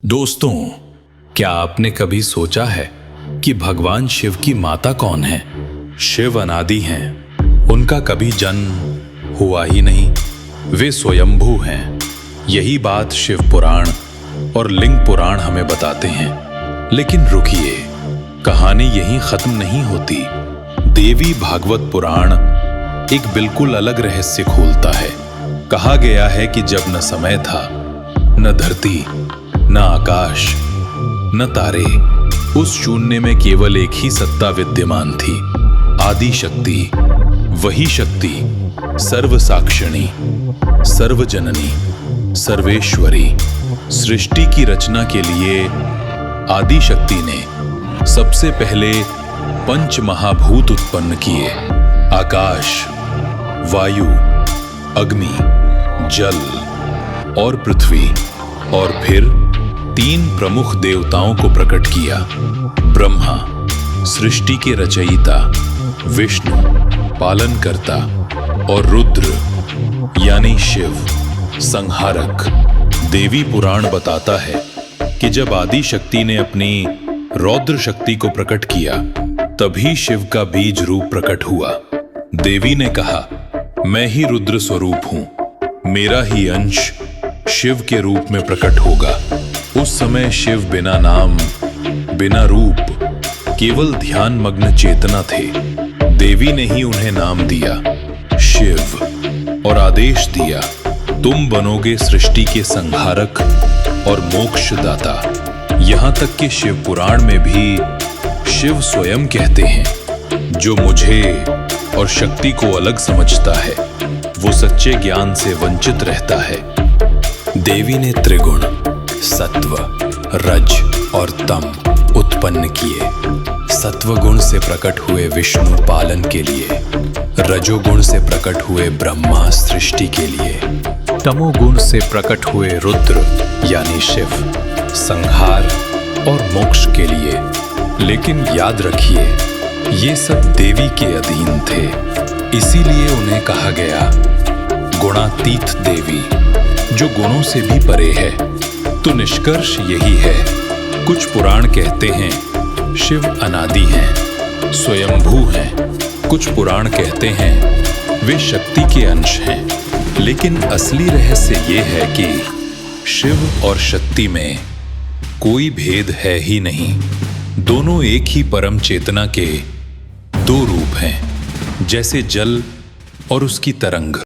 दोस्तों, क्या आपने कभी सोचा है कि भगवान शिव की माता कौन है? शिव अनादि हैं, उनका कभी जन्म हुआ ही नहीं, वे स्वयंभू हैं। यही बात शिव पुराण और लिंग पुराण हमें बताते हैं। लेकिन रुकिए, कहानी यहीं खत्म नहीं होती। देवी भागवत पुराण एक बिल्कुल अलग रहस्य खोलता है। कहा गया है कि जब न समय था, न धरती, न आकाश, न तारे, उस शून्य में केवल एक ही सत्ता विद्यमान थी, आदि शक्ति। वही शक्ति सर्वसाक्षिणी, सर्वजननी, सर्वेश्वरी। सृष्टि की रचना के लिए आदि शक्ति ने सबसे पहले पंच महाभूत उत्पन्न किए: आकाश, वायु, अग्नि, जल और पृथ्वी। और फिर 3 प्रमुख देवताओं को प्रकट किया: ब्रह्मा, सृष्टि के रचयिता; विष्णु, पालनकर्ता; और रुद्र यानी शिव, संहारक। देवी पुराण बताता है कि जब आदि शक्ति ने अपनी रौद्र शक्ति को प्रकट किया, तभी शिव का बीज रूप प्रकट हुआ। देवी ने कहा, मैं ही रुद्र स्वरूप हूं, मेरा ही अंश शिव के रूप में प्रकट होगा। उस समय शिव बिना नाम, बिना रूप, केवल ध्यान मग्न चेतना थे। देवी ने ही उन्हें नाम दिया शिव और आदेश दिया, तुम बनोगे सृष्टि के संहारक और मोक्षदाता। यहां तक कि शिव पुराण में भी शिव स्वयं कहते हैं, जो मुझे और शक्ति को अलग समझता है, वो सच्चे ज्ञान से वंचित रहता है। देवी ने त्रिगुण सत्व, रज और तम उत्पन्न किए। सत्वगुण से प्रकट हुए विष्णु पालन के लिए, रजोगुण से प्रकट हुए ब्रह्मा सृष्टि के लिए, तमोगुण से प्रकट हुए रुद्र यानी शिव संहार और मोक्ष के लिए। लेकिन याद रखिए, ये सब देवी के अधीन थे, इसीलिए उन्हें कहा गया गुणातीत देवी, जो गुणों से भी परे है। तो निष्कर्ष यही है, कुछ पुराण कहते हैं शिव अनादि हैं, स्वयंभू हैं। कुछ पुराण कहते हैं वे शक्ति के अंश हैं। लेकिन असली रहस्य ये है कि शिव और शक्ति में कोई भेद है ही नहीं। दोनों एक ही परम चेतना के 2 रूप हैं, जैसे जल और उसकी तरंग।